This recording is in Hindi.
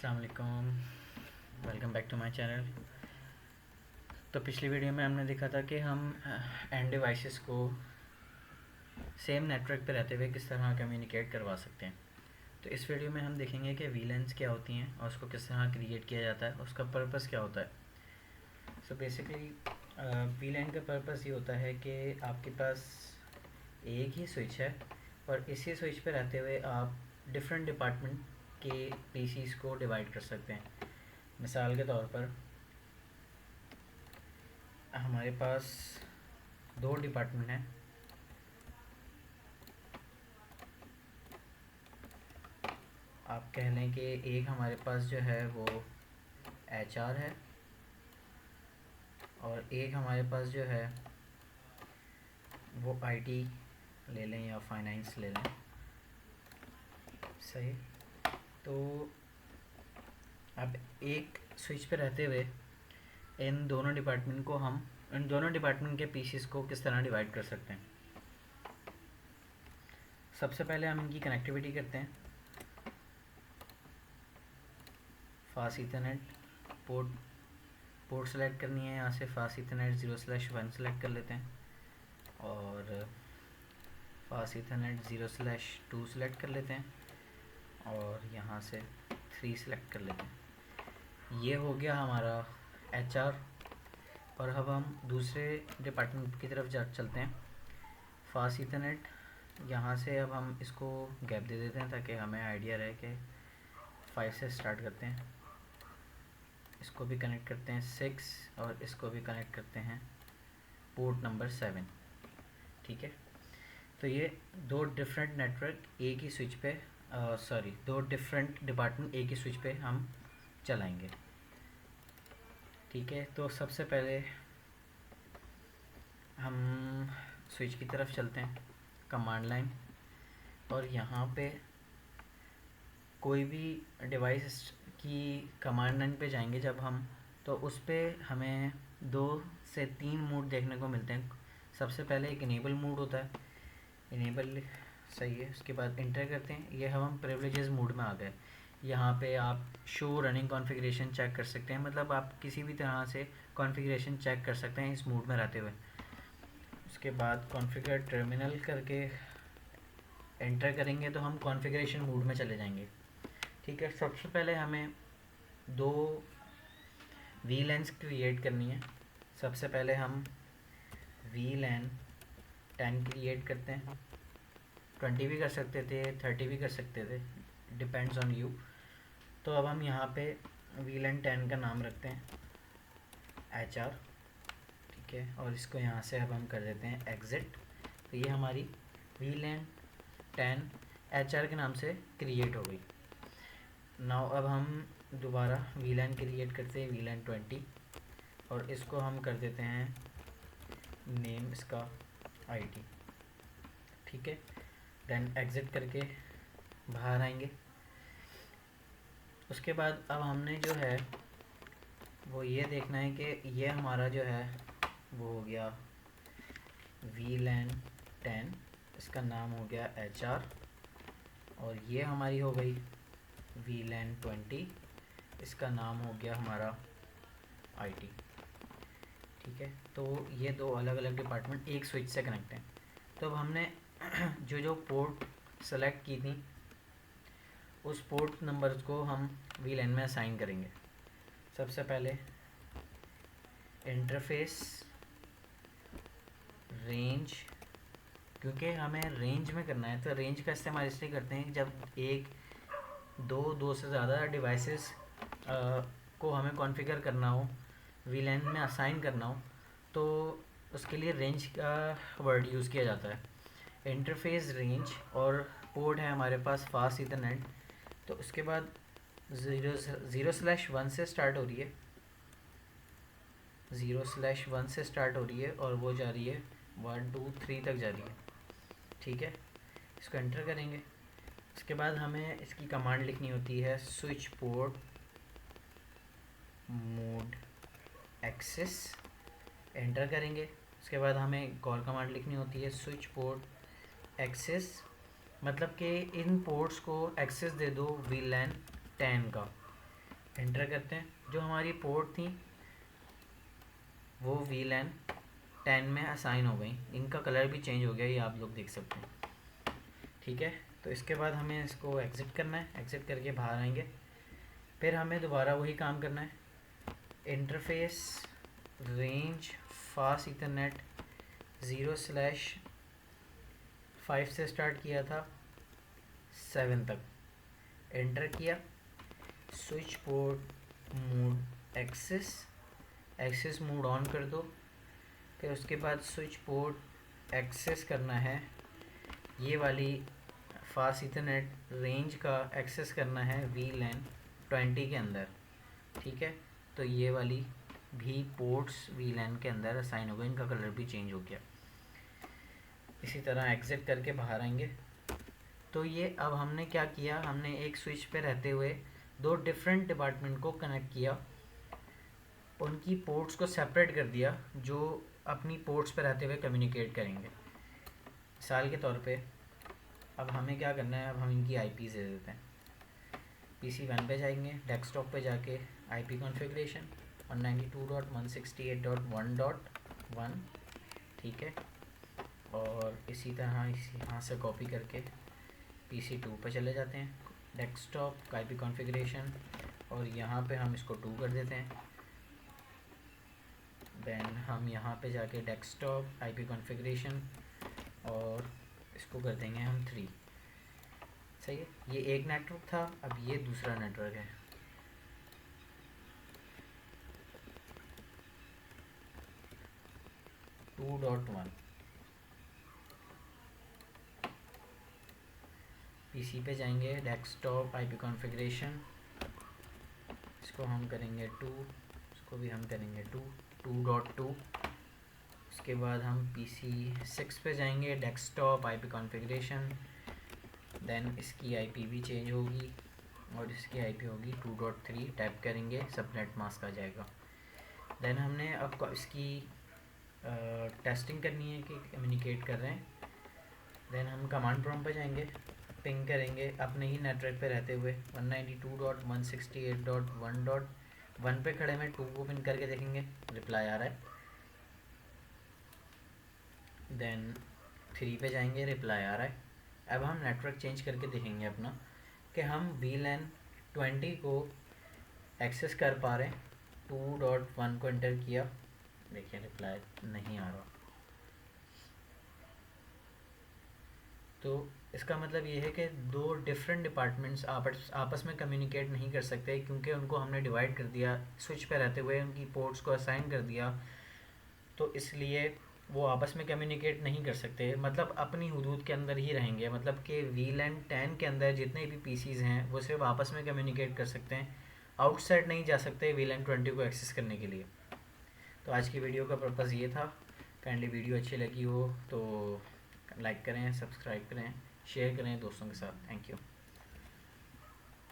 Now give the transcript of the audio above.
अस्सलाम वालेकुम, welcome back to my channel. तो पिछली वीडियो में हमने देखा था कि हम एंड डिवाइसेस को सेम नेटवर्क पे रहते हुए किस तरह कम्युनिकेट करवा सकते हैं। तो इस वीडियो में हम देखेंगे कि वीलैन्स क्या होती हैं और उसको किस तरह क्रिएट किया जाता है, उसका पर्पस क्या होता है। सो बेसिकली वीलैन का पर्पस ये होता है कि आपके पास एक ही स्विच है और इसी स्विच पे रहते हुए आप डिफरेंट डिपार्टमेंट के पीसीस को डिवाइड कर सकते हैं। मिसाल के तौर पर हमारे पास दो डिपार्टमेंट हैं। आप कह लें कि एक हमारे पास जो है वो एचआर है और एक हमारे पास जो है वो आईटी ले लें या फाइनेंस ले लें। सही। तो अब एक स्विच पे रहते हुए इन दोनों डिपार्टमेंट के पीसीस को किस तरह डिवाइड कर सकते हैं। सबसे पहले हम इनकी कनेक्टिविटी करते हैं। फास्ट ईथरनेट पोर्ट सेलेक्ट करनी है, यहाँ से फास्ट ईथरनेट 0/1 सेलेक्ट कर लेते हैं और फास्ट ईथरनेट 0/2 सेलेक्ट कर लेते हैं और यहाँ से 3 सेलेक्ट कर लेते हैं। ये हो गया हमारा एचआर। और अब हम दूसरे डिपार्टमेंट की तरफ चलते हैं। फास्ट ईथरनेट, यहाँ से अब हम इसको गैप दे देते हैं ताकि हमें आइडिया रहे कि 5 से स्टार्ट करते हैं। इसको भी कनेक्ट करते हैं 6 और इसको भी कनेक्ट करते हैं पोर्ट नंबर 7। ठीक है। तो ये दो डिफरेंट नेटवर्क एक ही स्विच पे दो डिफरेंट डिपार्टमेंट एक ही स्विच पे हम चलाएंगे। ठीक है। तो सबसे पहले हम स्विच की तरफ चलते हैं, कमांड लाइन, और यहाँ पे कोई भी डिवाइस की कमांड लाइन पे जाएंगे जब हम, तो उस पर हमें 2 से 3 मोड देखने को मिलते हैं। सबसे पहले एक इनेबल मोड होता है, इनेबल सही है। उसके बाद इंटर करते हैं, ये हम प्रिविलेजेस मोड में आ गए। यहाँ पे आप शो रनिंग कॉन्फ़िगरेशन चेक कर सकते हैं, मतलब आप किसी भी तरह से कॉन्फ़िगरेशन चेक कर सकते हैं इस मोड में रहते हुए। उसके बाद कॉन्फ़िगर टर्मिनल करके एंटर करेंगे तो हम कॉन्फ़िगरेशन मोड में चले जाएंगे। ठीक है। सबसे पहले हमें 2 वीलैन्स क्रिएट करनी है। सबसे पहले हम वीलैन 10 क्रिएट करते हैं। 20 भी कर सकते थे, 30 भी कर सकते थे, डिपेंड्स ऑन यू। तो अब हम यहाँ पे वीलैन 10 का नाम रखते हैं एचआर। ठीक है। और इसको यहाँ से अब हम कर देते हैं एग्ज़िट। तो ये हमारी वीलैन 10 एचआर के नाम से क्रिएट हो गई। नाउ अब हम दोबारा वीलैन क्रिएट करते हैं वीलैन 20 और इसको हम कर देते हैं नेम इसका आईटी। ठीक है। देन एग्ज़िट करके बाहर आएंगे। उसके बाद अब हमने जो है वो ये देखना है कि ये हमारा जो है वो हो गया वीलैन 10, इसका नाम हो गया एचआर, और ये हमारी हो गई वीलैन 20, इसका नाम हो गया हमारा आईटी। ठीक है। तो ये दो अलग अलग डिपार्टमेंट एक स्विच से कनेक्ट हैं। तो अब हमने जो पोर्ट सेलेक्ट की थी उस पोर्ट नंबर्स को हम वीलैन में असाइन करेंगे। सबसे पहले इंटरफेस रेंज, क्योंकि हमें रेंज में करना है तो रेंज का इस्तेमाल इसलिए करते हैं जब दो से ज़्यादा डिवाइसेस को हमें कॉन्फ़िगर करना हो, वीलैन में असाइन करना हो, तो उसके लिए रेंज का वर्ड यूज़ किया जाता है। इंटरफेस रेंज, और पोर्ट है हमारे पास फास्ट ईथरनेट। तो उसके बाद 0/1 से स्टार्ट हो रही है, 0/1 से स्टार्ट हो रही है और वो जा रही है 1 2 3 तक जा रही है। ठीक है। इसको एंटर करेंगे। उसके बाद हमें इसकी कमांड लिखनी होती है switch port mode access, enter करेंगे। उसके बाद हमें एक और कमांड लिखनी होती है स्विच पोर्ट एक्सेस, मतलब कि इन पोर्ट्स को एक्सेस दे दो वीलैन 10 का। एंटर करते हैं। जो हमारी पोर्ट थी वो VLAN 10 में असाइन हो गई, इनका कलर भी चेंज हो गया, ये आप लोग देख सकते हैं। ठीक है, तो इसके बाद हमें इसको एग्ज़िट करना है, एग्ज़िट करके बाहर आएंगे। फिर हमें दोबारा वही काम करना है, इंटरफेस रेंज फास्ट इथरनेट 0/5 से स्टार्ट किया था 7 तक, एंटर किया। Switch port mode access mode on कर दो। फिर उसके बाद स्विच पोर्ट एक्सेस करना है, ये वाली फास्ट इथरनेट रेंज का एक्सेस करना है VLAN 20 के अंदर। ठीक है, तो ये वाली भी पोर्ट्स VLAN के अंदर असाइन हो गए, इनका कलर भी चेंज हो गया। इसी तरह एग्ज़िट करके बाहर आएंगे। तो ये अब हमने क्या किया, हमने एक स्विच पे रहते हुए दो डिफरेंट डिपार्टमेंट को कनेक्ट किया, उनकी पोर्ट्स को सेपरेट कर दिया जो अपनी पोर्ट्स पे रहते हुए कम्युनिकेट करेंगे। मिसाल के तौर पे अब हमें क्या करना है, अब हम इनकी IPs दे देते हैं। PC1 पे जाएंगे, डेस्कटॉप पे जाके IP कॉन्फ़िगरेशन 192.168.1.1, ठीक है, और इसी तरह यहाँ से कॉपी करके PC2 पे चले जाते हैं, डेस्कटॉप का IP कॉन्फ़िगरेशन, और यहाँ पे हम इसको 2 कर देते हैं। देन हम यहाँ पे जाके डेस्कटॉप IP कॉन्फ़िगरेशन और इसको कर देंगे हम 3। सही है, ये एक नेटवर्क था, अब ये दूसरा नेटवर्क है। टू डॉट वन PC पे जाएंगे, डेस्कटॉप IP कॉन्फ़िगरेशन, इसको हम करेंगे 2, इसको भी हम करेंगे 2.2। उसके बाद हम PC6 पे जाएंगे, डेस्कटॉप IP कॉन्फ़िगरेशन, देन इसकी IP भी चेंज होगी और इसकी IP होगी 2.3, टैप करेंगे सबनेट मास्क आ जाएगा। देन हमने अब इसकी टेस्टिंग करनी है कि कम्युनिकेट कर रहे हैं। देन हम कमांड प्रॉम्प्ट पे जाएंगे, पिंग करेंगे अपने ही नेटवर्क पे रहते हुए 192.168.1.1 पे खड़े में 2 को पिन करके देखेंगे, रिप्लाई आ रहा है। देन 3 पे जाएंगे, रिप्लाई आ रहा है। अब हम नेटवर्क चेंज करके देखेंगे अपना कि हम VLAN 20 को एक्सेस कर पा रहे हैं। 2.1 को एंटर किया, देखिए रिप्लाई नहीं आ रहा। तो इसका मतलब ये है कि दो डिफरेंट डिपार्टमेंट्स आपस में कम्युनिकेट नहीं कर सकते, क्योंकि उनको हमने डिवाइड कर दिया, स्विच पे रहते हुए उनकी पोर्ट्स को असाइन कर दिया, तो इसलिए वो आपस में कम्युनिकेट नहीं कर सकते, मतलब अपनी हदूद के अंदर ही रहेंगे। मतलब कि VLAN 10 के अंदर जितने भी PCs हैं वो सिर्फ आपस में कम्युनिकेट कर सकते हैं, आउटसाइड नहीं जा सकते VLAN 20 को एक्सेस करने के लिए। तो आज की वीडियो का पर्पज़ ये था। काइंडली वीडियो अच्छी लगी हो तो लाइक करें, सब्सक्राइब करें, शेयर करें दोस्तों के साथ। Thank you.